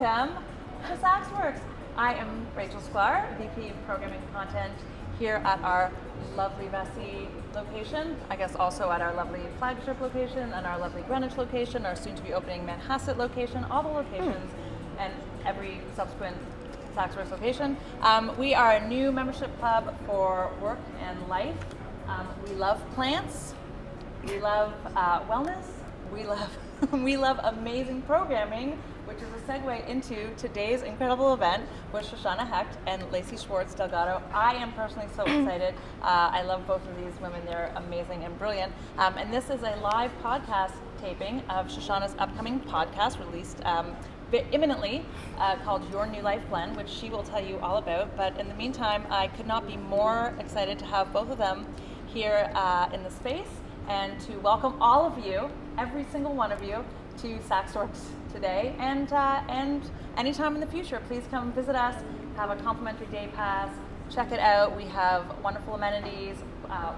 Welcome to Saxworks. I am Rachel Sklar, VP of Programming Content here at our lovely Vesey location, I guess also at our lovely flagship location and our lovely Greenwich location, our soon-to-be opening Manhasset location, all the locations and every subsequent Saxworks location. We are a new membership club for work and life. We love plants, we love wellness, we love amazing programming, which is a segue into today's incredible event with Shoshanna Hecht and Lacey Schwartz Delgado. I am personally so excited. I love both of these women. They're amazing and brilliant. And this is a live podcast taping of Shoshanna's upcoming podcast released imminently called Your New Life Blend, which she will tell you all about. But in the meantime, I could not be more excited to have both of them here in the space and to welcome all of you, every single one of you, to Saxworks today, and anytime in the future, please come visit us, have a complimentary day pass, check it out. We have wonderful amenities,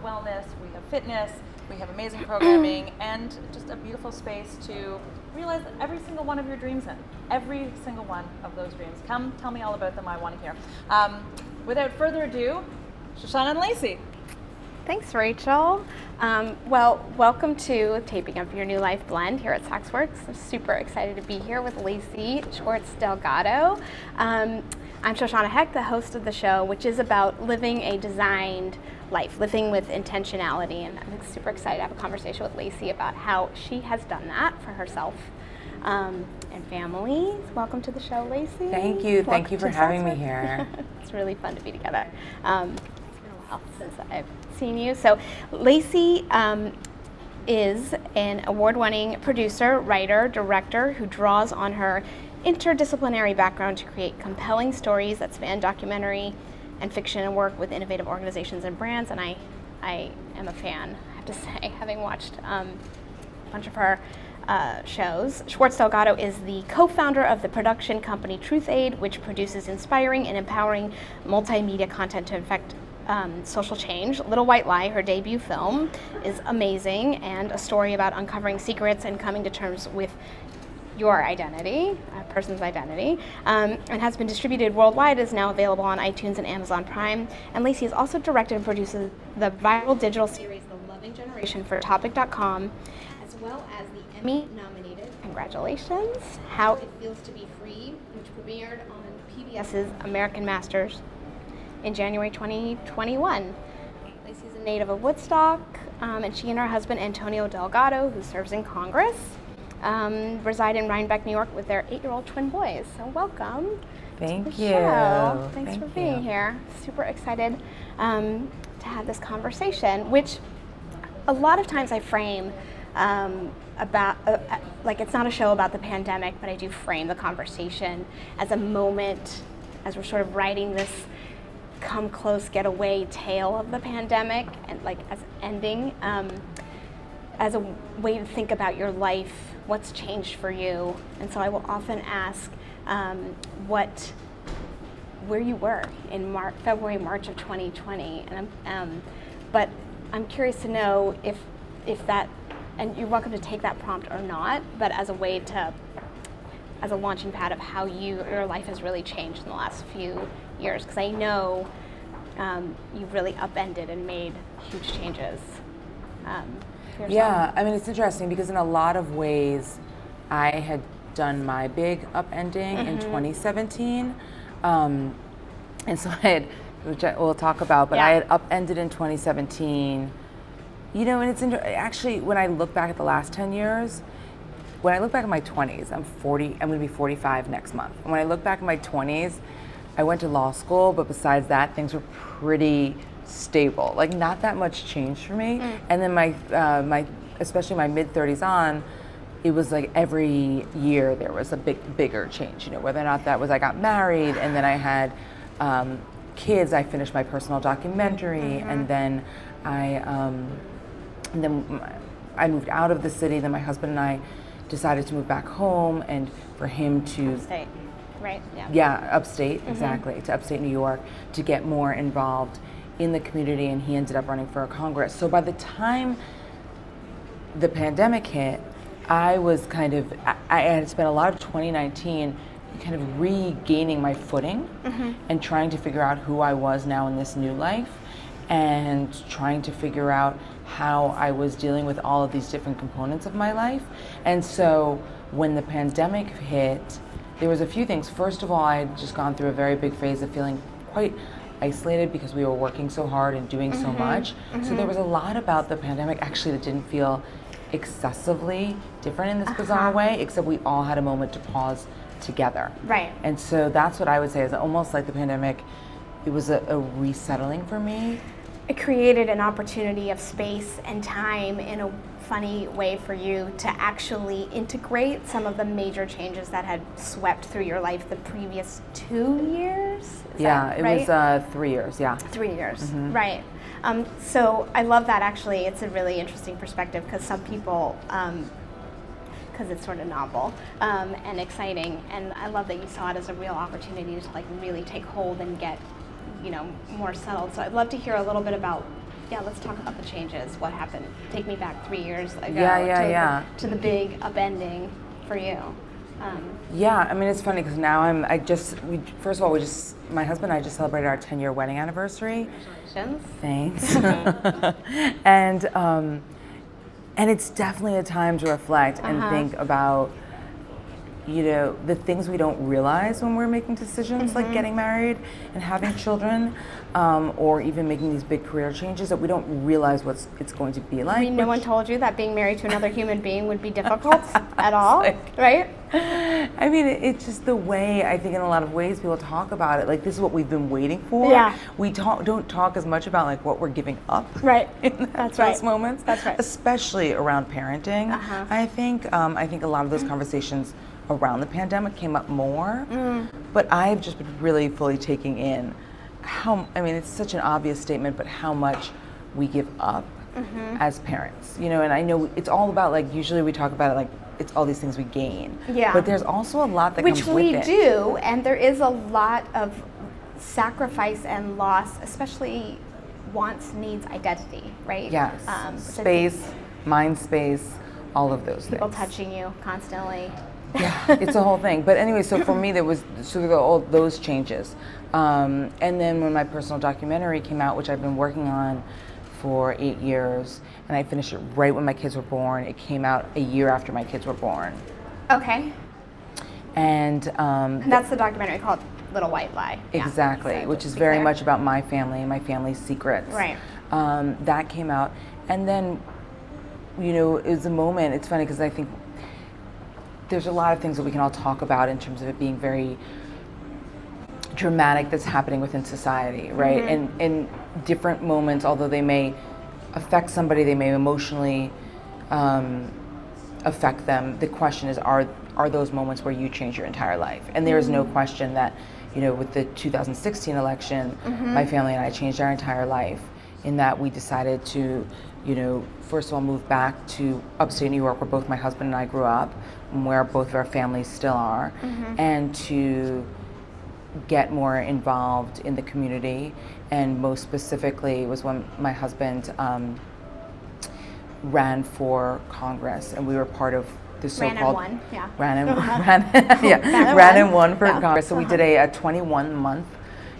wellness, we have fitness, we have amazing programming, and just a beautiful space to realize every single one of your dreams in. Every single one of those dreams. Come tell me all about them, I want to hear. Without further ado, Shoshanna and Lacey. Thanks, Rachel. Well, welcome to taping of Your New Life Blend here at Saxworks. I'm super excited to be here with Lacey Schwartz Delgado. I'm Shoshanna Hecht, the host of the show, which is about living a designed life, living with intentionality. And I'm super excited to have a conversation with Lacey about how she has done that for herself and family. Welcome to the show, Lacey. Thank you. Thank you for having me here. It's really fun to be together. Since I've seen you. So Lacey is an award-winning producer, writer, director who draws on her interdisciplinary background to create compelling stories that span documentary and fiction and work with innovative organizations and brands. And I am a fan, I have to say, having watched a bunch of her shows. Schwartz Delgado is the co-founder of the production company Truth Aid, which produces inspiring and empowering multimedia content to affect social change. Little White Lie, her debut film, is amazing and a story about uncovering secrets and coming to terms with your identity, a person's identity, and has been distributed worldwide, is now available on iTunes and Amazon Prime. And Lacey has also directed and produces the viral digital series The Loving Generation for Topic.com, as well as the Emmy-nominated, congratulations, How It Feels to Be Free, which premiered on PBS's American Masters in January 2021. Lacey's a native of Woodstock, and she and her husband Antonio Delgado, who serves in Congress, reside in Rhinebeck, New York with their 8-year-old twin boys. So welcome. Thank to the you. Show. Thanks Thank for you. being here. Super excited to have this conversation, which a lot of times I frame about, like it's not a show about the pandemic, but I do frame the conversation as a moment, as we're sort of writing this come close, get away tale of the pandemic, and like as ending, as a way to think about your life, what's changed for you. And so I will often ask where you were in February, March of 2020, and but I'm curious to know if that, and you're welcome to take that prompt or not, but as a way to, as a launching pad of how your life has really changed in the last few years, because I know you've really upended and made huge changes. Yeah, I mean, it's interesting because in a lot of ways, I had done my big upending in 2017, and so I had, which we'll talk about, but I had upended in 2017. You know, and it's actually, when I look back at the last 10 years, when I look back at my 20s, I'm going to be 45 next month. And when I look back at my 20s, I went to law school, but besides that, things were pretty stable. Like, not that much changed for me. And then especially my mid-30s on, it was like every year there was a bigger change. You know, whether or not that was I got married, and then I had kids. I finished my personal documentary, and then I moved out of the city. Then my husband and I decided to move back home, and for him to Upstate, right? Yeah, upstate, exactly, to upstate New York, to get more involved in the community, and he ended up running for Congress. So by the time the pandemic hit, I was I had spent a lot of 2019 kind of regaining my footing and trying to figure out who I was now in this new life, and trying to figure out how I was dealing with all of these different components of my life. And so when the pandemic hit, there was a few things. First of all, I had just gone through a very big phase of feeling quite isolated because we were working so hard and doing so much. So there was a lot about the pandemic actually that didn't feel excessively different in this bizarre way, except we all had a moment to pause together. Right. And so that's what I would say is almost like the pandemic, it was a resettling for me. It created an opportunity of space and time in a funny way for you to actually integrate some of the major changes that had swept through your life the previous 2 years? It was 3 years, 3 years, right. So I love that actually. It's a really interesting perspective because some people, because it's sort of novel and exciting, and I love that you saw it as a real opportunity to like really take hold and get, you know, more settled. So I'd love to hear a little bit about, let's talk about the changes. What happened? Take me back 3 years ago to the big upending for you. I mean, it's funny because now first of all, my husband and I just celebrated our 10-year wedding anniversary. Congratulations. Thanks. And it's definitely a time to reflect and think about, you know, the things we don't realize when we're making decisions like getting married and having children, or even making these big career changes, that we don't realize what it's going to be like. I mean, no one told you that being married to another human being would be difficult at all, right? I mean, it's just the way, I think in a lot of ways people talk about it, like this is what we've been waiting for. Yeah. We don't talk as much about like what we're giving up. Right. In That's those right. moments. That's right. Especially around parenting. I think a lot of those conversations around the pandemic came up more, but I've just been really fully taking in it's such an obvious statement, but how much we give up as parents, you know, and I know it's all about like, usually we talk about it like it's all these things we gain, but there's also a lot that comes with it. Which we do, and there is a lot of sacrifice and loss, especially wants, needs, identity, right? Yes, space, mind space, all of those people things. touching you constantly. Yeah, it's a whole thing. But anyway, so for me, there was sort of all those changes. And then when my personal documentary came out, which I've been working on for 8 years, and I finished it right when my kids were born. It came out a year after my kids were born. Okay. And that's the documentary called Little White Lie. Exactly, So which is be very clear. much about my family and my family's secrets. Right. That came out. And then, you know, it was a moment, it's funny because I think there's a lot of things that we can all talk about in terms of it being very dramatic that's happening within society, right? And in different moments, although they may affect somebody, they may emotionally affect them, the question is, are those moments where you change your entire life? And there is no question that, you know, with the 2016 election, my family and I changed our entire life in that we decided to, you know, first of all, move back to upstate New York, where both my husband and I grew up, and where both of our families still are, and to get more involved in the community. And most specifically was when my husband ran for Congress, and we were part of the so-called ran and won for Congress. So we did a 21-month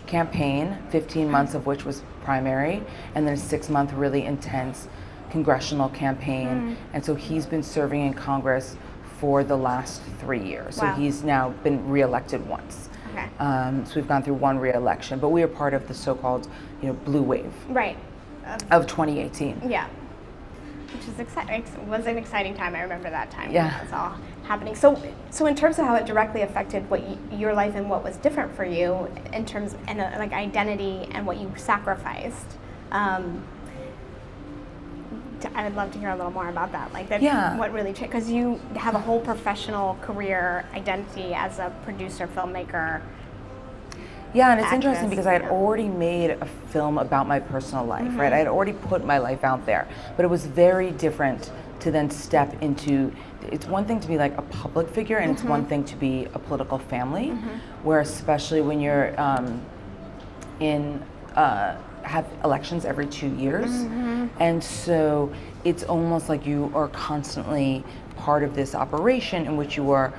campaign, 15 months of which was primary, and then a 6-month really intense congressional campaign. And so he's been serving in Congress for the last 3 years. So he's now been reelected once. Okay. So we've gone through one re-election, but we are part of the so-called, you know, blue wave of 2018. Yeah, which is exciting. It was an exciting time. I remember that time. Yeah, it was all happening. So in terms of how it directly affected what your life and what was different for you in terms of like identity and what you sacrificed. I would love to hear a little more about that. Like that, what really changed? Because you have a whole professional career identity as a producer, filmmaker. Yeah, and it's interesting because I had already made a film about my personal life, right? I had already put my life out there, but it was very different to then step into. It's one thing to be like a public figure, and it's one thing to be a political family, where especially when you're have elections every 2 years, and so it's almost like you are constantly part of this operation in which you are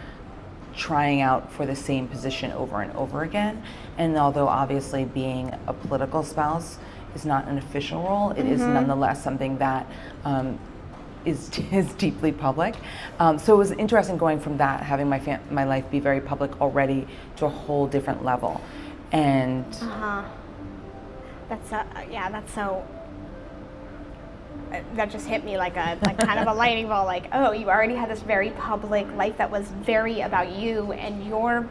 trying out for the same position over and over again. And although obviously being a political spouse is not an official role, it is nonetheless something that is deeply public. So it was interesting going from that, having my life be very public already, to a whole different level. And that's so. That just hit me like kind of a lightning bolt. Like, oh, you already had this very public life that was very about you and you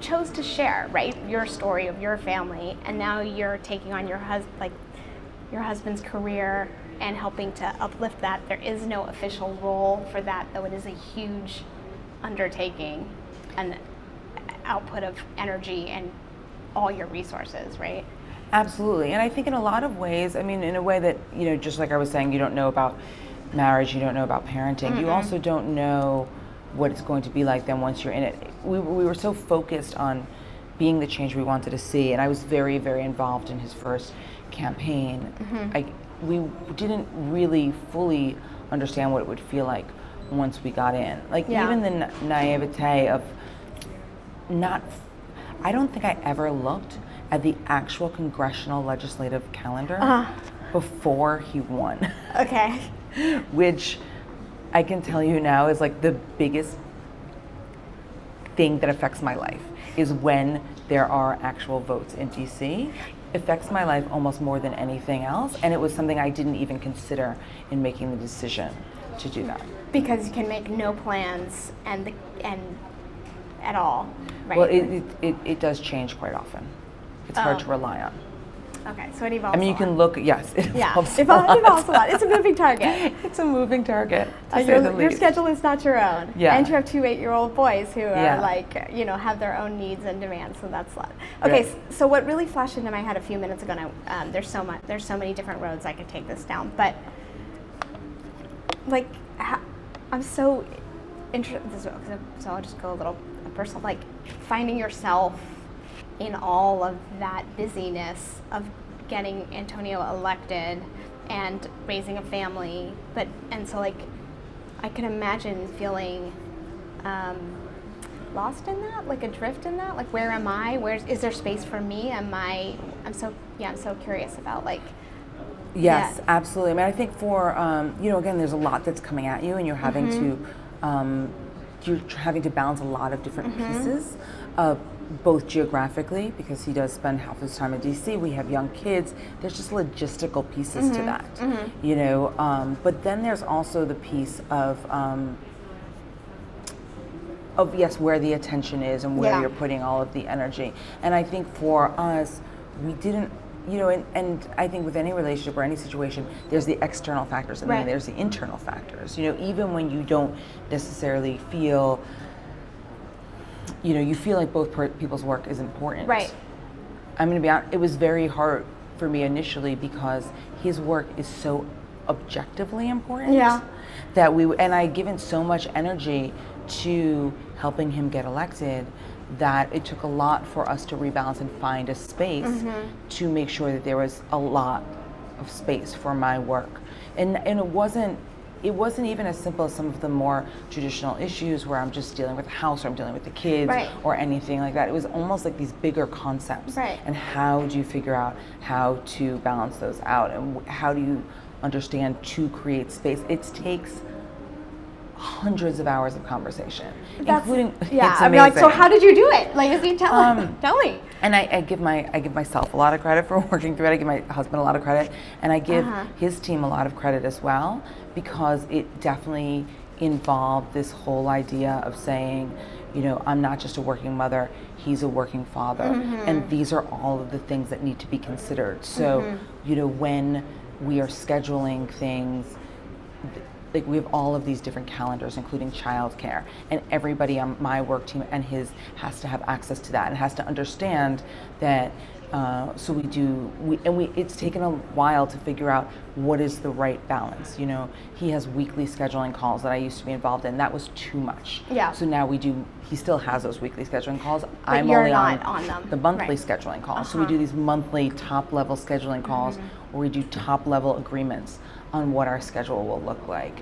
chose to share, right, your story of your family, and now you're taking on your husband's career and helping to uplift that. There is no official role for that, though it is a huge undertaking, an output of energy and all your resources, right? Absolutely. And I think in a lot of ways, I mean, in a way that, you know, just like I was saying, you don't know about marriage, you don't know about parenting, you also don't know what it's going to be like then once you're in it. We were so focused on being the change we wanted to see, and I was very, very involved in his first campaign. We didn't really fully understand what it would feel like once we got in. Like, even the naivete of I don't think I ever looked at the actual congressional legislative calendar before he won. Okay. Which I can tell you now is like the biggest thing that affects my life, is when there are actual votes in DC. Affects my life almost more than anything else, and it was something I didn't even consider in making the decision to do that. Because you can make no plans and at all, right? Well, it does change quite often. It's hard to rely on. Okay, so it evolves. I mean, you can look. Yes, it evolves. It evolves a lot. It's a moving target. It's a moving target. To say the least. Your schedule is not your own. Yeah. And you have 2 8-year-old boys who are like, you know, have their own needs and demands. So that's a lot. Okay, so what really flashed into my head a few minutes ago, and there's so many different roads I could take this down, but like, I'm so interested. So I'll just go a little personal. Like, finding yourself in all of that busyness of getting Antonio elected and raising a family, and so like I can imagine feeling lost in that, like adrift in that. Like, where am I? Is there space for me? I'm so curious about like. Yes, absolutely. I mean, I think for again, there's a lot that's coming at you, and you're having to balance a lot of different pieces. Both geographically, because he does spend half his time in DC. We have young kids. There's just logistical pieces to that, you know. But then there's also the piece of yes, where the attention is and where you're putting all of the energy. And I think for us, we didn't, you know, and I think with any relationship or any situation, there's the external factors and then there's the internal factors. You know, even when you don't necessarily feel. You know, you feel like both people's work is important. Right. I'm going to be honest, it was very hard for me initially because his work is so objectively important. Yeah. That and I given so much energy to helping him get elected that it took a lot for us to rebalance and find a space to make sure that there was a lot of space for my work. And it wasn't even as simple as some of the more traditional issues where I'm just dealing with the house or I'm dealing with the kids or anything like that. It was almost like these bigger concepts. Right. And how do you figure out how to balance those out, and how do you understand to create space? It takes hundreds of hours of conversation, including it's amazing. I mean, like, so how did you do it? Like, tell me. And I give myself a lot of credit for working through it. I give my husband a lot of credit, and I give his team a lot of credit as well, because it definitely involved this whole idea of saying, you know, I'm not just a working mother, he's a working father, and these are all of the things that need to be considered. So, you know, when we are scheduling things, like, we have all of these different calendars, including childcare, and everybody on my work team and his has to have access to that and has to understand that. So it's taken a while to figure out what is the right balance. You know, he has weekly scheduling calls that I used to be involved in. That was too much. Yeah. So now he still has those weekly scheduling calls. But I'm only on them. The monthly scheduling calls. So we do these monthly top level scheduling calls where we do top level agreements on what our schedule will look like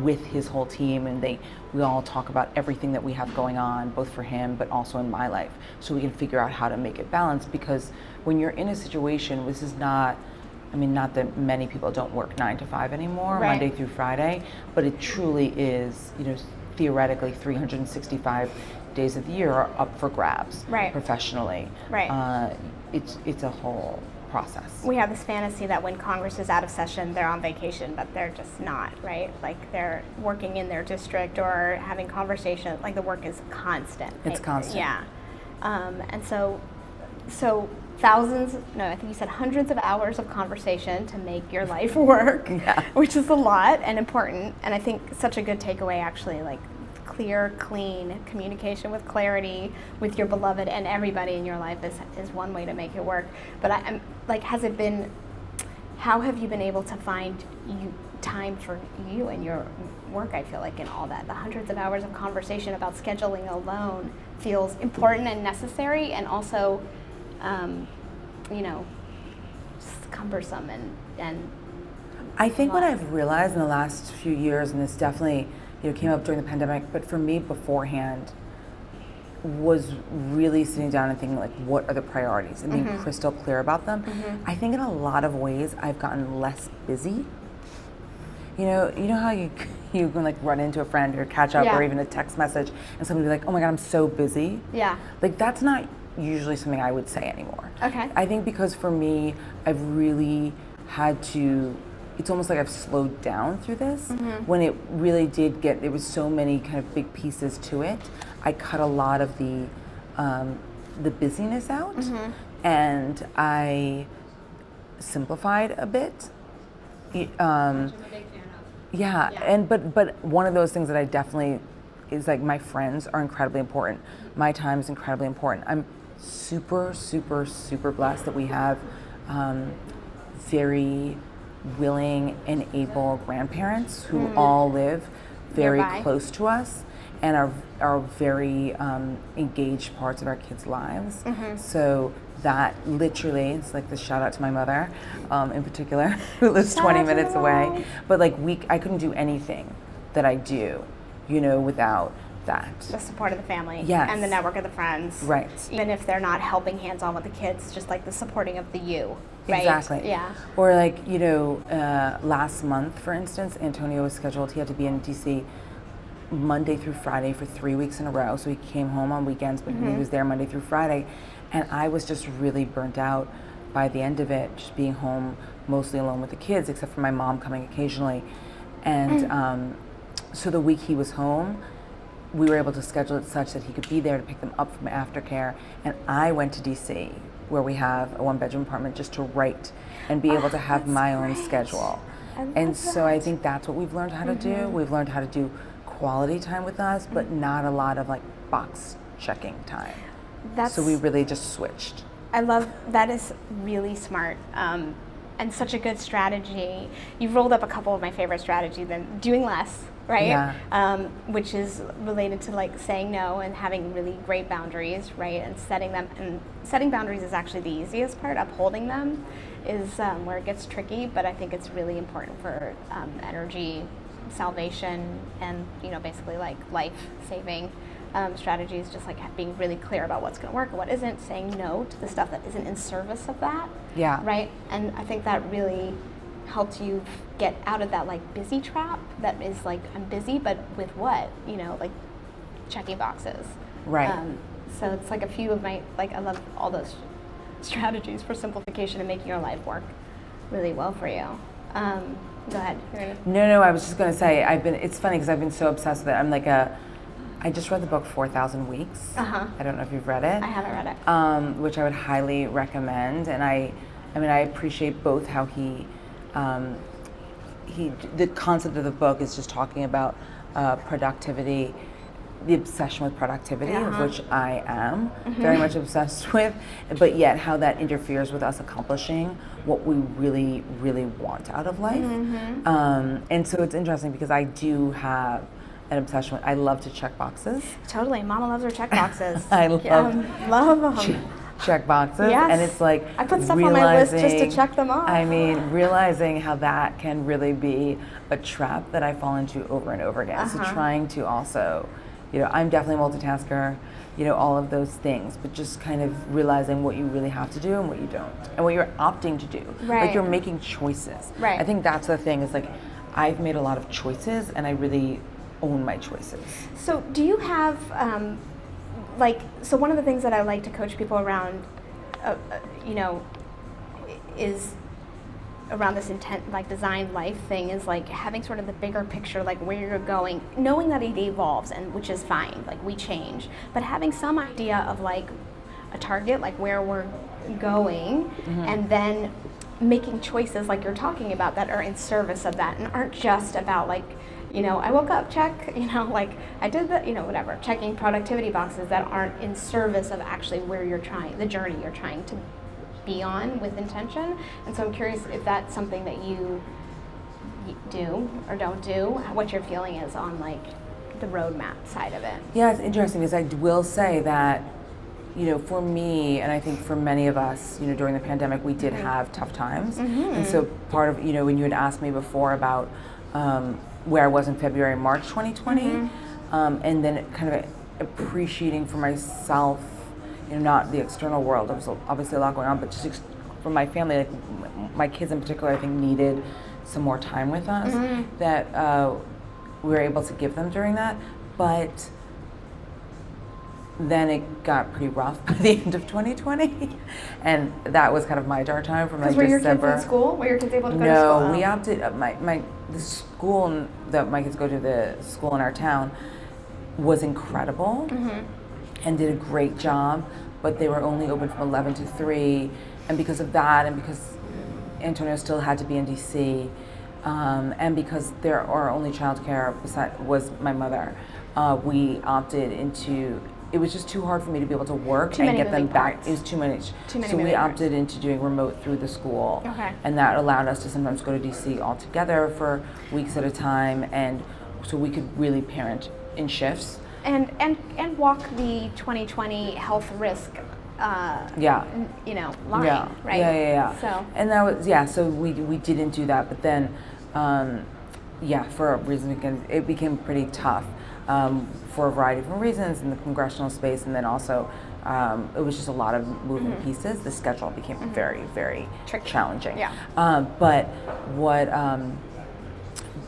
with his whole team, and we all talk about everything that we have going on, both for him, but also in my life, so we can figure out how to make it balanced. Because when you're in a situation, this is not, I mean, not that many people don't work 9 to 5 anymore, Right. Monday through Friday, but it truly is, you know, theoretically 365 days of the year are up for grabs, Right. professionally. Right. It's a whole process. We have this fantasy that when Congress is out of session, they're on vacation, but they're just not, right? Like they're working in their district or having conversation. Like the work is constant. It's constant. Yeah. And so thousands, no, I think you said hundreds of hours of conversation to make your life work, Yeah. which is a lot and important. And I think such a good takeaway, actually, like clear, clean communication with clarity with your beloved and everybody in your life is one way to make it work. But I'm like, how have you been able to find time for you and your work? I feel like in all that, the hundreds of hours of conversation about scheduling alone feels important and necessary, and also, cumbersome and I think what I've realized in the last few years, and this definitely, came up during the pandemic, but for me beforehand, was really sitting down and thinking, like, what are the priorities, and being crystal clear about them. I think in a lot of ways I've gotten less busy. You know how you can like run into a friend or catch up, or even a text message, and somebody be like, oh my God, I'm so busy. Yeah. Like that's not usually something I would say anymore. Okay. I think because for me, I've really had to, it's almost like I've slowed down through this. When it really did there was so many kind of big pieces to it. I cut a lot of the busyness out, and I simplified a bit. Yeah, and but one of those things that I definitely is like, my friends are incredibly important. My time is incredibly important. I'm super, super, super blessed that we have very willing and able grandparents who all live very nearby, close to us and are very engaged parts of our kids' lives. So that literally, it's like the shout out to my mother in particular, who lives 20 minutes away. But like I couldn't do anything that I do, without that. the support of the family, Yes. and the network of the friends. Right. Even if they're not helping hands-on with the kids, just like the supporting of the you, right? Exactly. Yeah. Or like, last month, for instance, Antonio was scheduled, he had to be in DC Monday through Friday for 3 weeks in a row. So he came home on weekends, but he was there Monday through Friday. And I was just really burnt out by the end of it, just being home mostly alone with the kids, except for my mom coming occasionally. And so the week he was home, we were able to schedule it such that he could be there to pick them up from aftercare. And I went to DC, where we have a 1-bedroom apartment, just to write and be able to have my own schedule. And so I think that's what we've learned how to do. We've learned how to do quality time with us, but not a lot of like box checking time. So we really just switched. I love that. Is really smart and such a good strategy. You've rolled up a couple of my favorite strategies. Then doing less, right? Yeah. Which is related to like saying no and having really great boundaries, right? And setting them. And setting boundaries is actually the easiest part. Upholding them is where it gets tricky. But I think it's really important for energy salvation and basically like life-saving strategies, just like being really clear about what's going to work and what isn't, saying no to the stuff that isn't in service of that. Yeah. Right? And I think that really helped you get out of that like busy trap that is like, I'm busy, but with what? Like checking boxes. Right. So it's like a few of my, like, I love all those strategies for simplification and making your life work really well for you. Go ahead. No, I was just going to say, it's funny because I've been so obsessed with it. I just read the book 4,000 Weeks. I don't know if you've read it. I haven't read it. Which I would highly recommend. And I appreciate both how the concept of the book is just talking about productivity, the obsession with productivity, of which I am very much obsessed with, but yet how that interferes with us accomplishing what we really, really want out of life. And so it's interesting because I do have an obsession with, I love to check boxes. Totally. Mama loves her check boxes. I love love them. check boxes. Yes. And it's like I put stuff on my list just to check them off. I mean, realizing how that can really be a trap that I fall into over and over again. So trying to also, I'm definitely a multitasker, all of those things, but just kind of realizing what you really have to do and what you don't, and what you're opting to do. Right. Like, you're making choices. Right. I think that's the thing, is like, I've made a lot of choices and I really own my choices. So do you have, so one of the things that I like to coach people around, is around this intent, like design life thing, is like having sort of the bigger picture, like where you're going, knowing that it evolves, and which is fine, like we change, but having some idea of like a target, like where we're going, and then making choices like you're talking about that are in service of that and aren't just about like, I woke up, check, like I did that, whatever, checking productivity boxes that aren't in service of actually where you're trying, the journey you're trying to be on with intention. And so I'm curious if that's something that you do or don't do, what your feeling is on like the roadmap side of it. Yeah, it's interesting because I will say that, for me, and I think for many of us, during the pandemic, we did have tough times. And so part of, when you had asked me before about where I was in February, March 2020, and then kind of appreciating for myself, not the external world. There was obviously a lot going on, but just for my family, like my kids in particular, I think needed some more time with us that we were able to give them during that. But then it got pretty rough by the end of 2020, and that was kind of my dark time from like December. Were your kids in school? Were your kids able to go to school? No, we opted. The school that my kids go to, the school in our town, was incredible, and did a great job. But they were only open from 11 to 3, and because of that, and because Antonio still had to be in DC, and because our only childcare was my mother, we opted into. It was just too hard for me to be able to work and get them back. It was too many. So we opted into doing remote through the school, and that allowed us to sometimes go to DC all together for weeks at a time, and so we could really parent in shifts. And walk the 2020 health risk, line, right? Yeah. So. And that was so we didn't do that, but then, for a reason again, it became pretty tough. For a variety of different reasons in the congressional space, and then also it was just a lot of moving pieces. The schedule became very, very challenging. Yeah.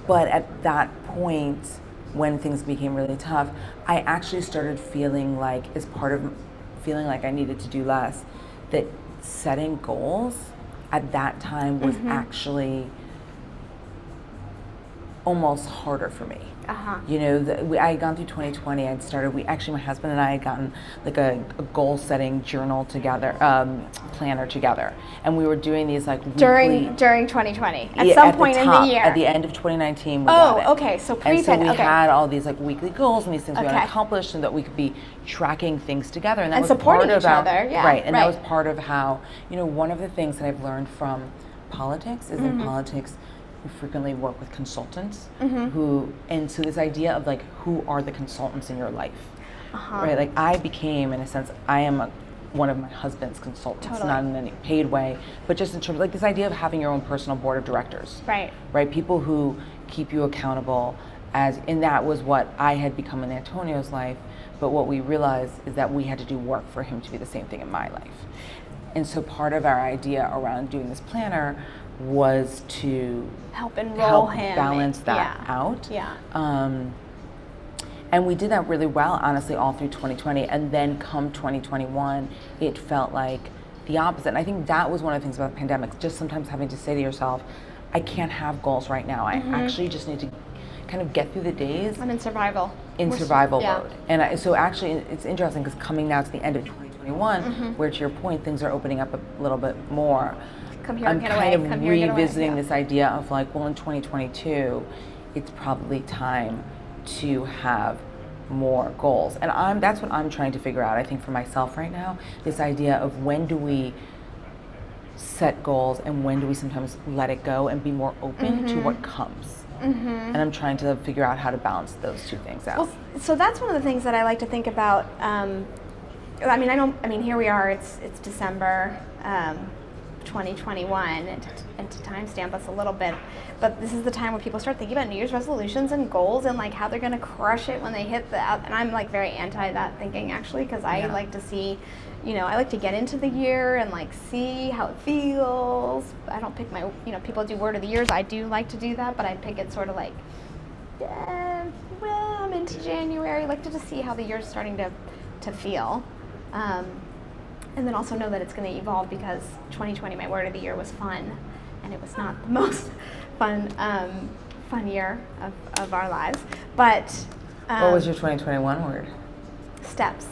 But at that point, when things became really tough, I actually started feeling like, as part of feeling like I needed to do less, that setting goals at that time was actually almost harder for me. I had gone through 2020. My husband and I had gotten like a goal setting journal together, planner together, and we were doing these like during 2020 at some point in the year. At the end of 2019, we got it. Okay, so pre-pandemic. And so we had all these like weekly goals and these things we want to accomplish, and that we could be tracking things together, and that was supporting part of each other. Yeah, right. And that was part of how, one of the things that I've learned from politics is in politics, we frequently work with consultants and so this idea of like, who are the consultants in your life, right? Like I became, in a sense, I am one of my husband's consultants, not in any paid way, but just in terms of like this idea of having your own personal board of directors, right? People who keep you accountable, and that was what I had become in Antonio's life, but what we realized is that we had to do work for him to be the same thing in my life. And so part of our idea around doing this planner was to help him balance that out. And we did that really well, honestly, all through 2020. And then come 2021, it felt like the opposite. And I think that was one of the things about the pandemic, just sometimes having to say to yourself, I can't have goals right now. I actually just need to kind of get through the days. I'm in survival. Mode. And so actually, it's interesting because coming now to the end of 2021, where to your point, things are opening up a little bit more. I'm kind of revisiting this idea of like, well, in 2022, it's probably time to have more goals. And that's what I'm trying to figure out, I think, for myself right now, this idea of when do we set goals and when do we sometimes let it go and be more open to what comes. And I'm trying to figure out how to balance those two things out. Well, so that's one of the things that I like to think about I mean, here we are. It's December 2021, and to timestamp us a little bit, but this is the time where people start thinking about New Year's resolutions and goals and like how they're going to crush it when they hit and I'm like very anti that thinking actually, because I like to see, I like to get into the year and like see how it feels. I don't pick my, people do word of the years. I do like to do that, but I pick it sort of like, well, I'm into January. I like to just see how the year's starting to feel. And then also know that it's going to evolve, because 2020, my word of the year was fun, and it was not the most fun year of our lives. But what was your 2021 word? Steps.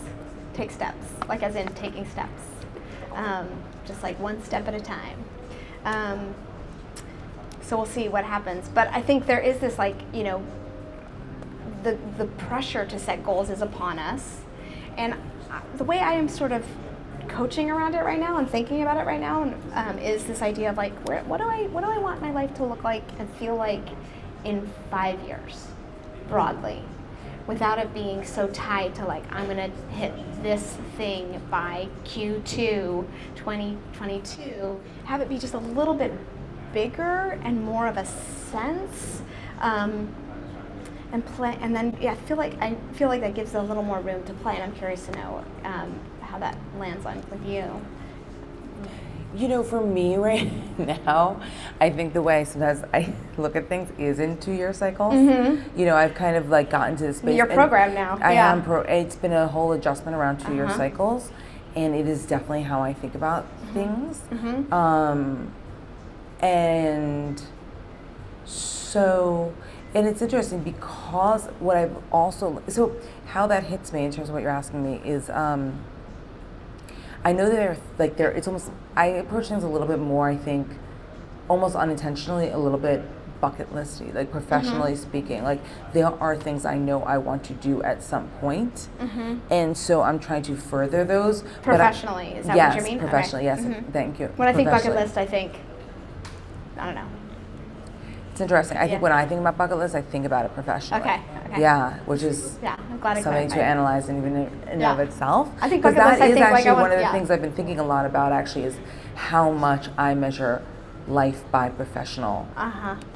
Take steps, like as in taking steps, just like one step at a time. So we'll see what happens. But I think there is this like, the pressure to set goals is upon us, and the way I am sort of coaching around it right now and thinking about it right now is this idea of like, what do I want my life to look like and feel like in 5 years, broadly, without it being so tied to like, I'm gonna hit this thing by Q2 2022. Have it be just a little bit bigger and more of a sense, and play. And then I feel like that gives a little more room to play. And I'm curious to know how that lands on with you. For me right now, I think the way sometimes I look at things is in 2-year cycles. I've kind of like gotten to this space. You're programmed now. I am. It's been a whole adjustment around 2-year cycles, and it is definitely how I think about things. And so, and it's interesting because what I've also, so how that hits me in terms of what you're asking me is, I know that it's almost, I approach things a little bit more, I think, almost unintentionally, a little bit bucket listy, like professionally speaking. Like there are things I know I want to do at some point, and so I'm trying to further those. Professionally, is that what you mean? Yes, professionally, yes, thank you. When I think bucket list, I think, I don't know. It's interesting. I think when I think about bucket list, I think about it professionally. Okay. Yeah, which is I'm glad something to analyze and even in of itself. I think because bucket that list, is actually like one of the things I've been thinking a lot about. Actually, is how much I measure life by professional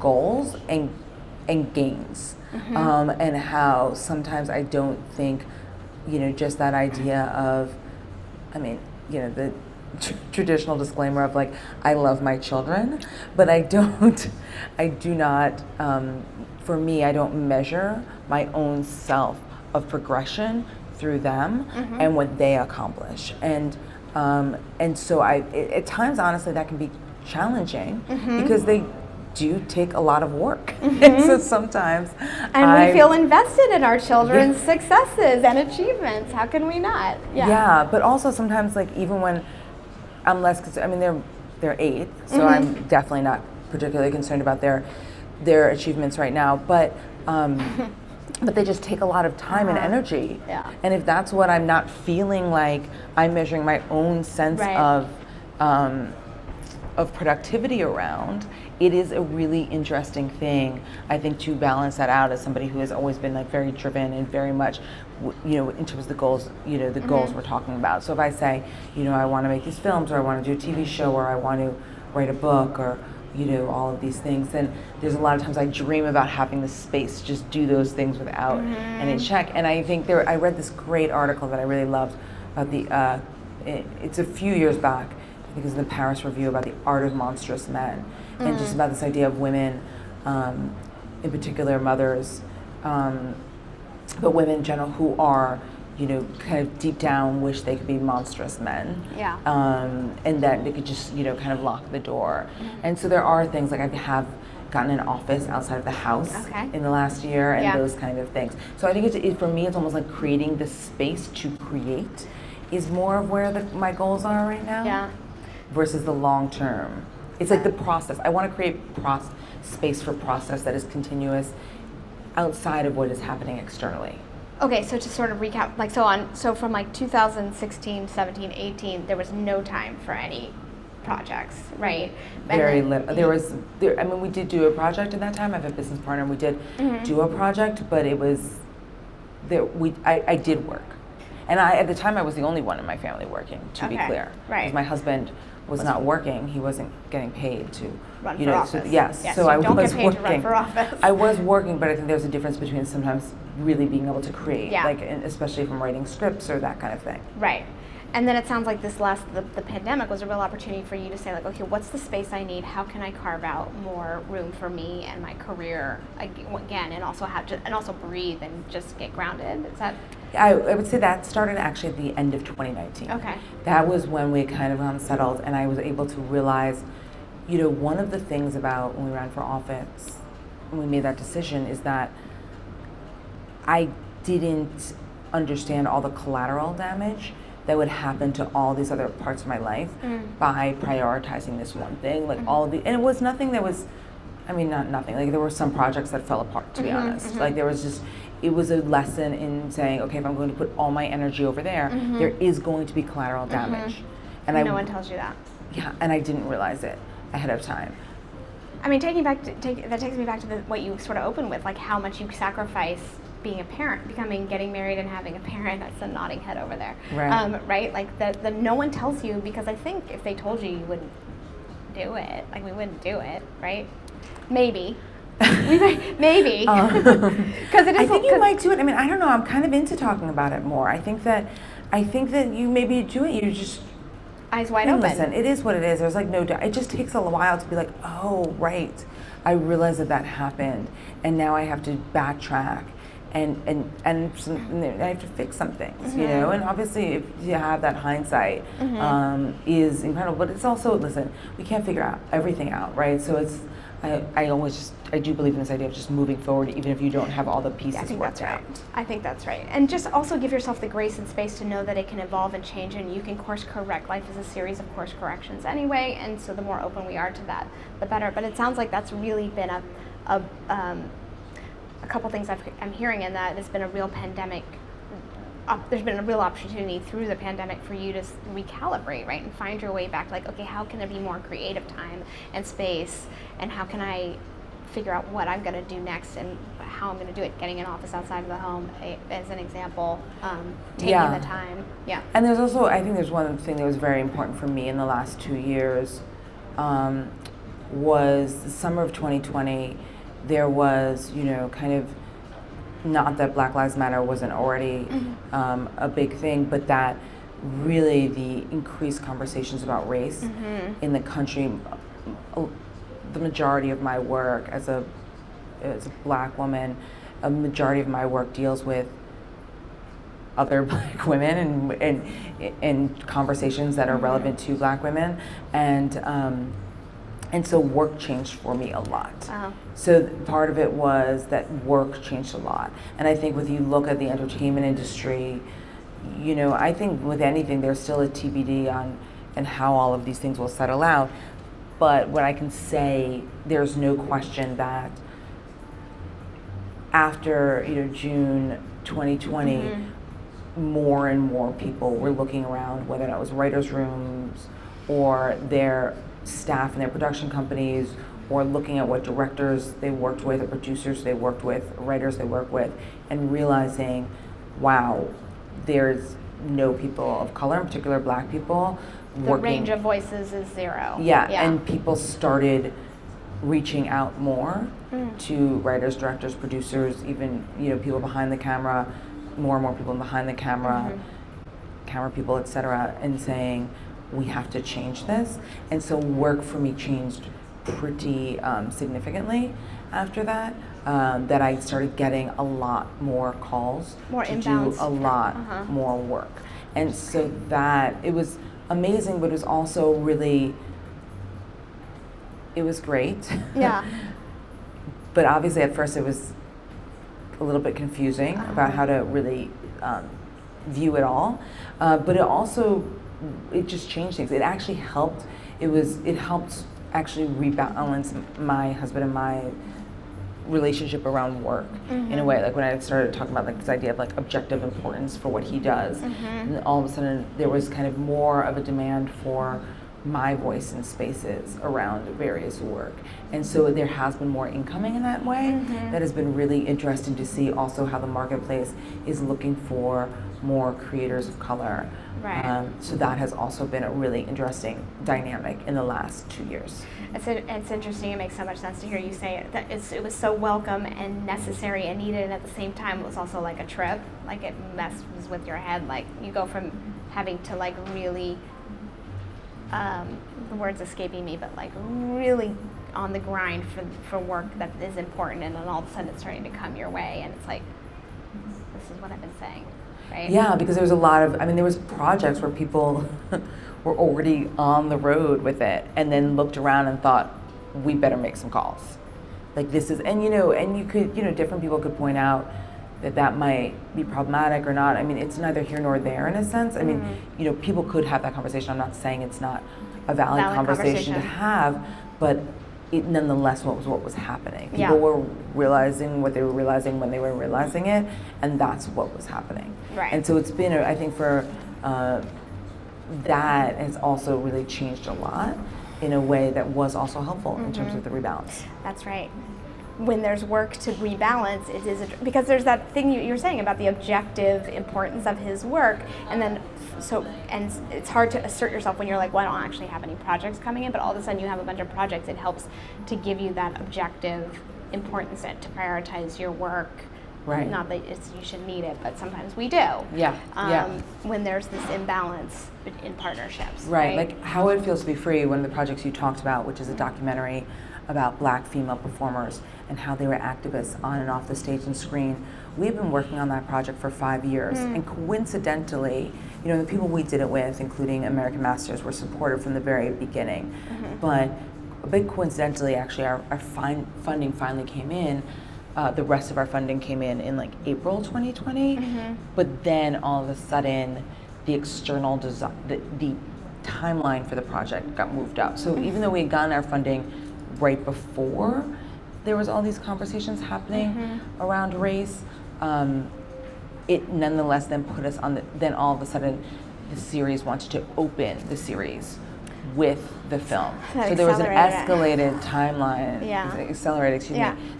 goals and gains, and how sometimes I don't think, just that idea of, the traditional disclaimer of like, I love my children, but I do not, for me, I don't measure my own self of progression through them and what they accomplish. And so at times, honestly, that can be challenging because they do take a lot of work. And so sometimes we feel invested in our children's successes and achievements. How can we not? Yeah, but also sometimes, like, even when I'm less concerned, they're 8, so I'm definitely not particularly concerned about their achievements right now, but they just take a lot of time and energy. And if that's what I'm not feeling like I'm measuring my own sense of productivity around, it is a really interesting thing, I think, to balance that out as somebody who has always been like very driven and very much, in terms of the goals, the goals we're talking about. So if I say, I want to make these films, or I want to do a TV show, or I want to write a book, or all of these things, then there's a lot of times I dream about having the space to just do those things without any check. And I think I read this great article that I really loved about it's a few years back, I think it was in the Paris Review, about the art of monstrous men, and just about this idea of women, in particular mothers, but women in general who are, kind of deep down wish they could be monstrous men. And that they could just, kind of lock the door. And so there are things like I have gotten an office outside of the house in the last year, and those kind of things. So I think for me, it's almost like creating the space to create is more of where my goals are right now, versus the long term. It's like the process. I want to create space for process that is continuous outside of what is happening externally. Okay, so to sort of recap, so from like 2016, 17, 18, there was no time for any projects, right? Very little. We did do a project at that time. I have a business partner, and we did do a project, but it was I did work. And at the time I was the only one in my family working, to be clear. Right. Because my husband was not working, he wasn't getting paid to run for office. So I don't was get paid working. to run for office. I was working, but I think there's a difference between sometimes really being able to create, Yeah. like especially from writing scripts or that kind of thing. Right. And then it sounds like the pandemic was a real opportunity for you to say, like, okay, what's the space I need? How can I carve out more room for me and my career again, and also breathe and just get grounded? Is that? I would say that started actually at the end of 2019. Okay. That was when we kind of unsettled, and I was able to realize, one of the things about when we ran for office, when we made that decision, is that I didn't understand all the collateral damage that would happen to all these other parts of my life by prioritizing this one thing. Like and it was nothing that was, not nothing. Like there were some projects that fell apart, to be honest. Like there was it was a lesson in saying, okay, if I'm going to put all my energy over there, there is going to be collateral damage. And no one tells you that. Yeah, and I didn't realize it ahead of time. That takes me back to what you sort of opened with, like how much you sacrifice being a parent, getting married and having a parent. That's a nodding head over there. Right. Right? Like the no one tells you, because I think if they told you, you wouldn't do it. Like we wouldn't do it, right? Maybe. Maybe. Because I think you might do it. I don't know. I'm kind of into talking about it more. I think that you maybe do it. You just eyes wide open. Listen, it is what it is. There's like no doubt. It just takes a while to be like, oh, right. I realized that happened, and now I have to backtrack. And I have to fix some things, and obviously if you have that hindsight is incredible, but it's also, listen, we can't figure everything out, right? So it's, I do believe in this idea of just moving forward, even if you don't have all the pieces worked out. I think that's right. And just also give yourself the grace and space to know that it can evolve and change, and you can course correct. Life is a series of course corrections anyway, and so the more open we are to that, the better. But it sounds like that's really been a couple things I'm hearing in that there's been a real pandemic. There's been a real opportunity through the pandemic for you to recalibrate, right, and find your way back. Like, okay, how can there be more creative time and space, and how can I figure out what I'm going to do next and how I'm going to do it? Getting an office outside of the home, as an example, taking the time. Yeah. And there's also, I think there's one thing that was very important for me in the last 2 years, was the summer of 2020. There was, kind of, not that Black Lives Matter wasn't already a big thing, but that really the increased conversations about race in the country, the majority of my work as a Black woman, a majority of my work deals with other Black women and conversations that are relevant to Black women, and so work changed for me a lot. So part of it was that work changed a lot. And I think when you look at the entertainment industry, I think with anything, there's still a TBD on and how all of these things will settle out. But what I can say, there's no question that after June 2020, more and more people were looking around, whether that was writers' rooms or their staff and their production companies, or looking at what directors they worked with, or producers they worked with, writers they worked with, and realizing, wow, there's no people of color, in particular Black people, the range of voices is zero. Yeah, and people started reaching out more to writers, directors, producers, even people behind the camera, more and more people behind the camera, camera people, etc., and saying, we have to change this. And so work for me changed pretty significantly after that, that I started getting a lot more calls to do a lot more work. And so that, it was amazing, but it was also really, it was great. Yeah. But obviously at first it was a little bit confusing about how to really view it all. But it just changed things. It actually helped. It helped actually rebalance my husband and my relationship around work in a way. Like when I started talking about this idea of objective importance for what he does, and all of a sudden there was kind of more of a demand for my voice in spaces around various work. And so there has been more incoming in that way. That has been really interesting to see also how the marketplace is looking for more creators of color. Right. So that has also been a really interesting dynamic in the last 2 years. It's interesting. It makes so much sense to hear you say it. That it was so welcome and necessary and needed, and at the same time, it was also like a trip. Like it messes with your head. Like you go from having to like really, the word's escaping me, but like really on the grind for work that is important, and then all of a sudden it's starting to come your way, and it's like, this is what I've been saying. Right? Yeah, because there was a lot of, there was projects where people were already on the road with it and then looked around and thought, we better make some calls. Like this is, and you could, different people could point out that might be problematic or not. It's neither here nor there in a sense. People could have that conversation. I'm not saying it's not a valid conversation to have, but it nonetheless what was happening. People were realizing what they were realizing when they were realizing it, and that's what was happening. Right. And so it's been, I think for that has also really changed a lot in a way that was also helpful in terms of the rebalance. That's right. When there's work to rebalance, it is because there's that thing you're saying about the objective importance of his work, and then and it's hard to assert yourself when you're like, well, I don't actually have any projects coming in, but all of a sudden you have a bunch of projects. It helps to give you that objective importance and to prioritize your work. Right. Not that you should need it, but sometimes we do. Yeah. When there's this imbalance in partnerships. Right. Like How It Feels to Be Free, one of the projects you talked about, which is a documentary about Black female performers and how they were activists on and off the stage and screen. We've been working on that project for 5 years, and coincidentally, the people we did it with, including American Masters, were supportive from the very beginning. But a bit coincidentally, actually, our funding finally came in. The rest of our funding came in like April 2020, but then all of a sudden, the external the timeline for the project got moved up. So even though we had gotten our funding right before there was all these conversations happening around race, it nonetheless then put us on then all of a sudden the series wanted to open the series with the film. So there was an escalated timeline,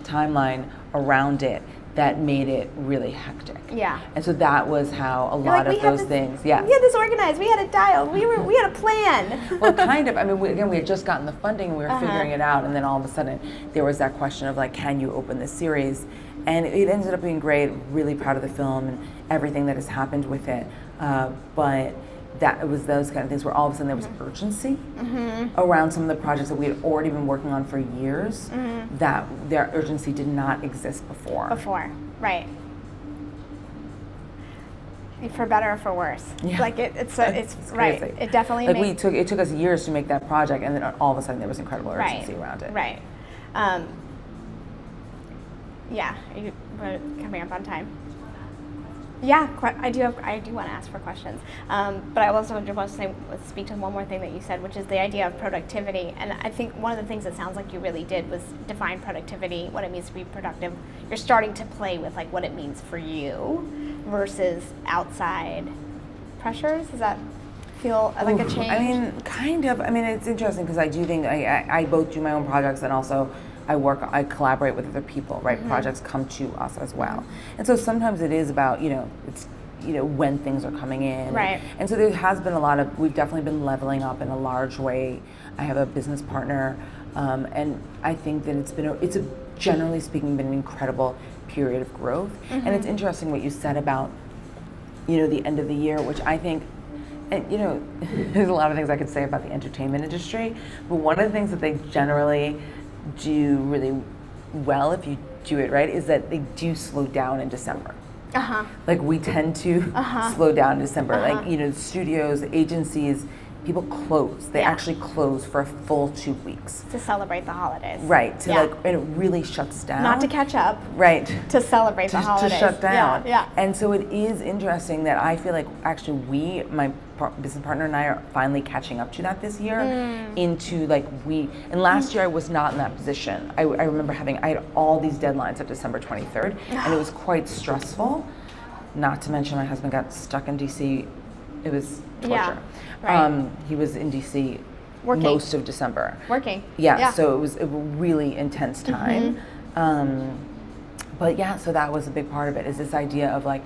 timeline around it that made it really hectic. Yeah. And so that was how a lot of those things. Yeah. We had this organized. We had it dialed. We had a plan. Well, kind of. We had just gotten the funding and we were figuring it out, and then all of a sudden there was that question of like, can you open this series? And it ended up being great. Really proud of the film and everything that has happened with it. But that it was those kind of things where all of a sudden there was urgency around some of the projects that we had already been working on for years, that their urgency did not exist before. Right. For better or for worse. Yeah. Like it's right. Crazy. It definitely it took us years to make that project, and then all of a sudden there was incredible urgency around it. Right. We're coming up on time. Yeah, I do want to ask for questions, but I also want to speak to one more thing that you said, which is the idea of productivity. And I think one of the things that sounds like you really did was define productivity, what it means to be productive. You're starting to play with like what it means for you versus outside pressures. Does that feel like a change? Kind of. It's interesting because I do think I both do my own projects and also I collaborate with other people, right? Projects come to us as well. And so sometimes it is about, when things are coming in. Right. And so there has been we've definitely been leveling up in a large way. I have a business partner, and I think that it's generally speaking, been an incredible period of growth. And it's interesting what you said about, the end of the year, which I think, and there's a lot of things I could say about the entertainment industry, but one of the things that they generally do really well, if you do it right, is that they do slow down in December. Like we tend to slow down in December. Like, studios, agencies, people close. They actually close for a full 2 weeks. To celebrate the holidays. Right. And it really shuts down. Not to catch up. Right. To celebrate the holidays. To shut down. Yeah. And so it is interesting that I feel like actually my business partner and I are finally catching up to that this year. And last year I was not in that position. I remember I had all these deadlines at December 23rd, and it was quite stressful. Not to mention my husband got stuck in DC. It was torture. Yeah. Right. He was in DC Working. most of December. Working. Yeah, so it was a really intense time. But yeah, so that was a big part of it, is this idea of like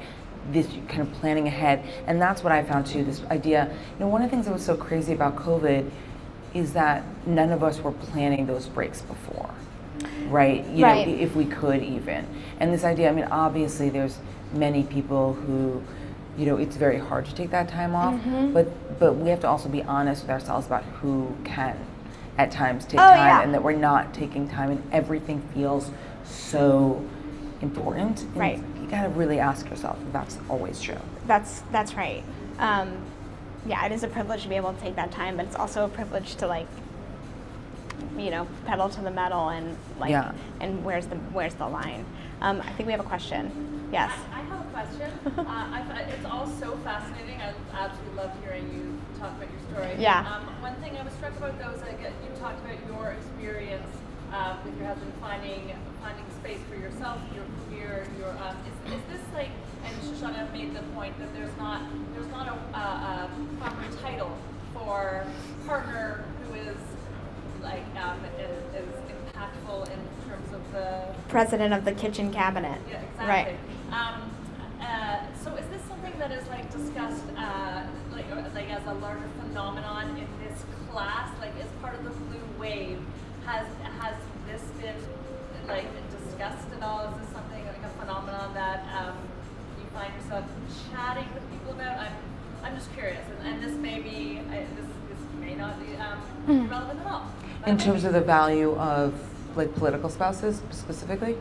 this kind of planning ahead. And that's what I found too, this idea, one of the things that was so crazy about COVID is that none of us were planning those breaks before, right? You know, if we could even. And this idea, I mean, obviously there's many people who, it's very hard to take that time off, but we have to also be honest with ourselves about who can at times take time, and that we're not taking time, and everything feels so important. And right. You gotta really ask yourself if that's always true. That's right. Yeah, it is a privilege to be able to take that time, but it's also a privilege to pedal to the metal and and where's the line? I think we have a question. Yes. I have a question. It's all so fascinating. I absolutely love hearing you talk about your story. Yeah. One thing I was struck about though is you talked about your experience with your husband finding space for yourself, your career, is this like, and Shoshanna made the point that there's not a proper title for partner who is like is impactful in terms of the president of the kitchen cabinet. Yeah, exactly. Right. So is this something that is like discussed like as a larger phenomenon in this class, like as part of the blue wave? Has this been like discussed at all? Is this something like a phenomenon that you find yourself chatting with people about? I'm just curious, and this may be this may not be relevant at all. In terms of the value of like political spouses specifically?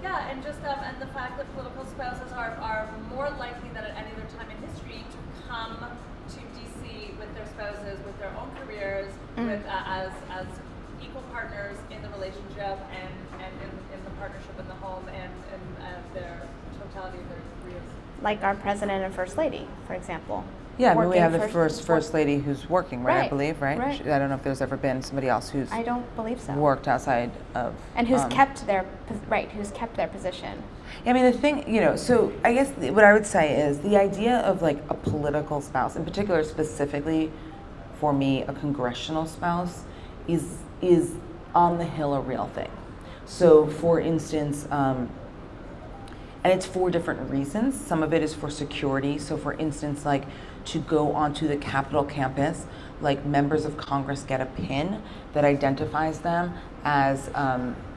Yeah, and just and the fact that political spouses are more likely than at any other time in history to come to DC with their spouses, with their own careers, with as equal partners in the relationship and in the partnership in the home and their totality of their careers. Like our president and first lady, for example. Yeah, I mean, we have the first lady who's working, right? I believe, right? Right. I don't know if there's ever been somebody else who's I don't believe so. Worked outside of and who's kept their position. I mean, the thing, so I guess what I would say is the idea of like a political spouse, in particular, specifically for me, a congressional spouse, is on the Hill a real thing. So, for instance, and it's for different reasons. Some of it is for security. So, for instance, like to go onto the Capitol campus, like members of Congress get a pin that identifies them as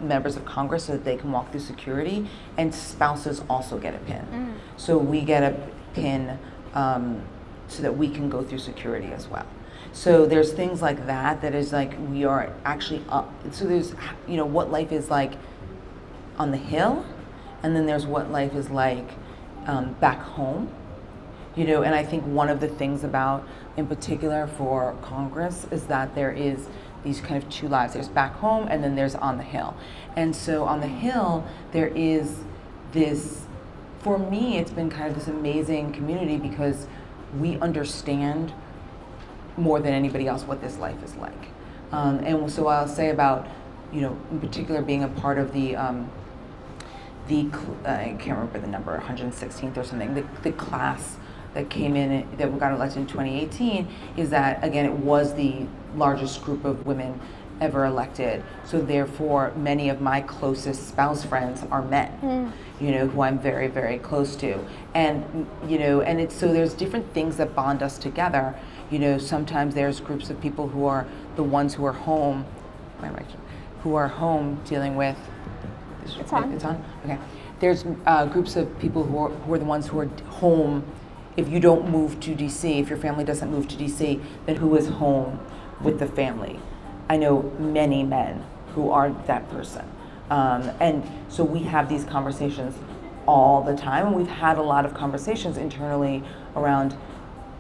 members of Congress so that they can walk through security, and spouses also get a pin. So we get a pin so that we can go through security as well. So there's things like that is like we are actually up. So there's, what life is like on the Hill, and then there's what life is like back home. And I think one of the things about, in particular for Congress, is that there is these kind of two lives. There's back home and then there's on the Hill. And so on the Hill, there is this, for me, it's been kind of this amazing community because we understand more than anybody else what this life is like. And so I'll say about, in particular being a part of the I can't remember the number, 116th or something, the class that came in, that got elected in 2018, is that, again, it was the largest group of women ever elected. So therefore, many of my closest spouse friends are men, who I'm very, very close to. And, and it's, so there's different things that bond us together. Sometimes there's groups of people who are the ones who are home, dealing with, It's on. It's on? Okay. There's groups of people who are the ones who are home. If you don't move to DC, if your family doesn't move to DC, then who is home with the family? I know many men who are that person. And so we have these conversations all the time, and we've had a lot of conversations internally around,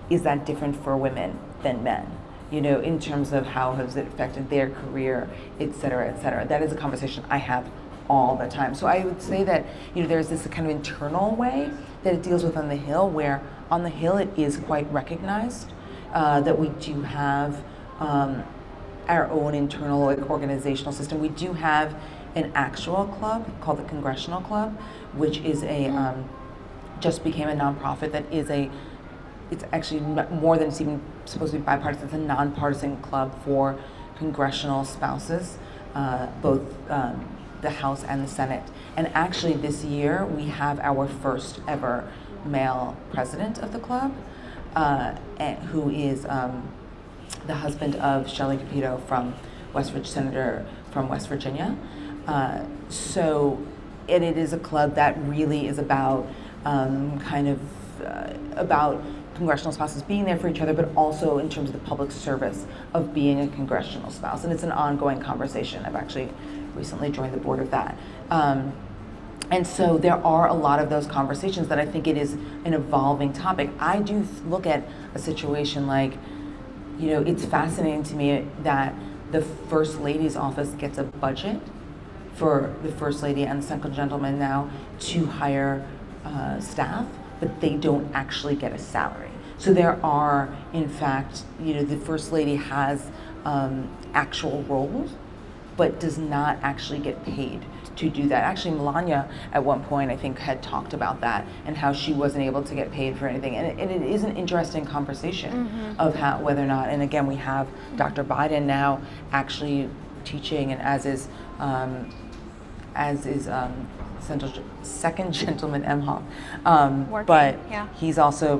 is that different for women than men? In terms of how has it affected their career, et cetera, et cetera. That is a conversation I have all the time. So I would say that, there's this kind of internal way that it deals with on the Hill, where on the Hill it is quite recognized that we do have our own internal organizational system. We do have an actual club called the Congressional Club, which is just became a nonprofit that is it's actually more than it's even supposed to be bipartisan. It's a nonpartisan club for congressional spouses, both the House and the Senate. And actually this year we have our first ever male president of the club, who is the husband of Shelley Capito Senator from West Virginia. So it is a club that really is about about congressional spouses being there for each other, but also in terms of the public service of being a congressional spouse. And it's an ongoing conversation. I've actually recently joined the board of that. And so there are a lot of those conversations that I think it is an evolving topic. I do look at a situation like, it's fascinating to me that the First Lady's office gets a budget for the First Lady and the second gentleman now to hire staff, but they don't actually get a salary. So there are, in fact, the First Lady has actual roles, but does not actually get paid to do that. Actually, Melania at one point, I think, had talked about that and how she wasn't able to get paid for anything. And it is an interesting conversation of whether or not, and again, we have Dr. Biden now actually teaching, and as is second gentleman Emhoff, but he's also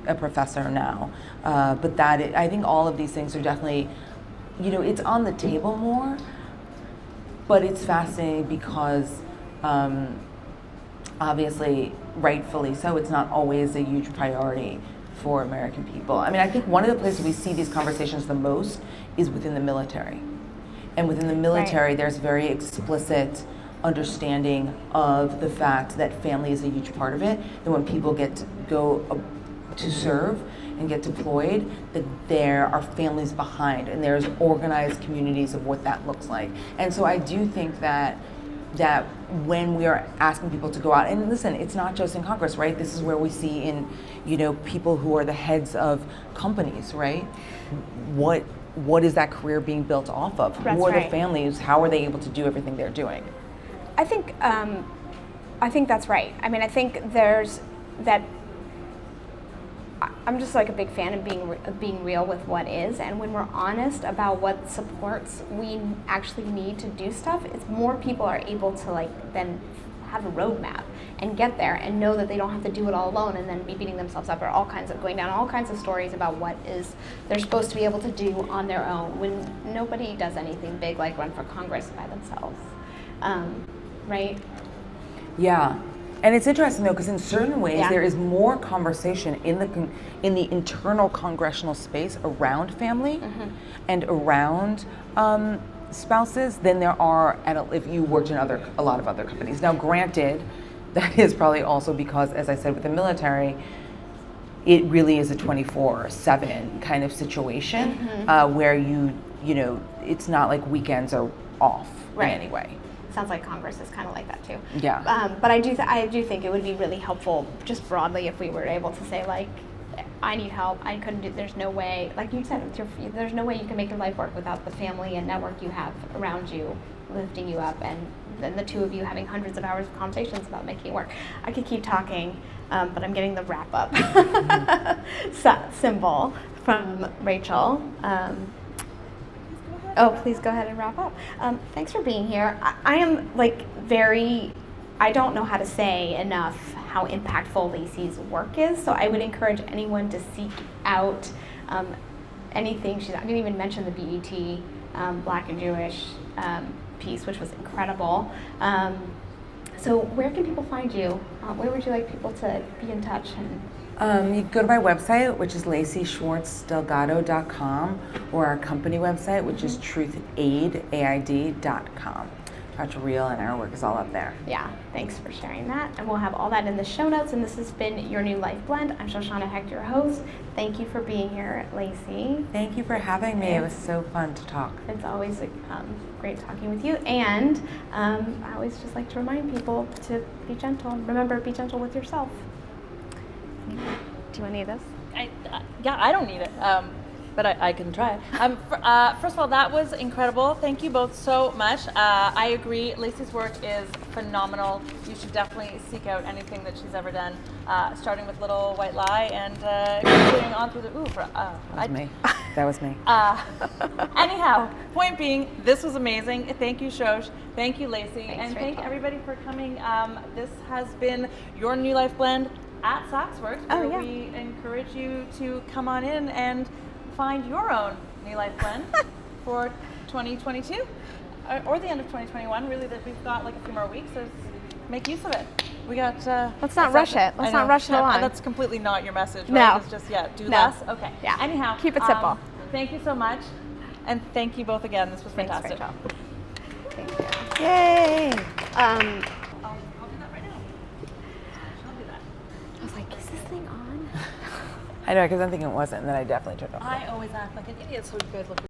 a professor now. But I think all of these things are definitely, it's on the table more. But it's fascinating because, obviously, rightfully so, it's not always a huge priority for American people. I mean, I think one of the places we see these conversations the most is within the military. And within the military, there's very explicit understanding of the fact that family is a huge part of it. And when people get to go to serve and get deployed, that there are families behind, and there's organized communities of what that looks like. And so I do think that when we are asking people to go out, and listen, it's not just in Congress, right? This is where we see in, people who are the heads of companies, right? What is that career being built off of? Who are the families? How are they able to do everything they're doing? I think that's right. I mean, I think there's that. I'm just like a big fan of being real with what is, and when we're honest about what supports we actually need to do stuff, it's more people are able to then have a roadmap and get there and know that they don't have to do it all alone and then be beating themselves up or going down all kinds of stories about what is they're supposed to be able to do on their own when nobody does anything big like run for Congress by themselves, right? Yeah. And it's interesting though, because in certain ways there is more conversation in the internal congressional space around family and around spouses than there are if you worked in a lot of other companies. Now, granted, that is probably also because, as I said, with the military, it really is a 24/7 kind of situation where it's not like weekends are off in any way. Sounds like Congress is kind of like that too. Yeah. But I do think it would be really helpful, just broadly, if we were able to say I need help. I couldn't do. There's no way, like you said, there's no way you can make your life work without the family and network you have around you, lifting you up, and then the two of you having hundreds of hours of conversations about making it work. I could keep talking, but I'm getting the wrap up symbol from Rachel. Please go ahead and wrap up. Thanks for being here. I am I don't know how to say enough how impactful Lacey's work is, so I would encourage anyone to seek out anything. I didn't even mention the BET Black and Jewish piece, which was incredible. So where can people find you? Where would you like people to be in touch? You can go to my website, which is LaceySchwartzDelgado.com, or our company website, which is truthaid.com. Dr. Real and our work is all up there. Yeah, thanks for sharing that. And we'll have all that in the show notes. And this has been Your New Life Blend. I'm Shoshanna Hecht, your host. Thank you for being here, Lacey. Thank you for having me. It was so fun to talk. It's always great talking with you. And I always just like to remind people to be gentle. Remember, be gentle with yourself. Do you want any of this? I don't need it. but I can try. First of all, that was incredible. Thank you both so much. I agree. Lacey's work is phenomenal. You should definitely seek out anything that she's ever done, starting with Little White Lie and continuing on through the. That was me. Anyhow, point being, this was amazing. Thank you, Shosh. Thank you, Lacey. Thanks, and Rachel. thank everybody for coming. This has been your New Life Blend at Saxworks, where we encourage you to come on in and find your own New Life Blend for 2022 or the end of 2021. Really, that we've got like a few more weeks, so make use of it. We got. Let's not rush it. Let's not rush it along. That's completely not your message, right? No. It's just do less. Okay. Yeah. Anyhow, Keep it simple. Thank you so much, and thank you both again. This was fantastic. Thanks, Rachel. Thank you. Yay! I'll do that right now. I'll do that. I was like, is this thing on? I know, because I'm thinking it wasn't, and then I definitely turned it off. I always act like an idiot, so good looking.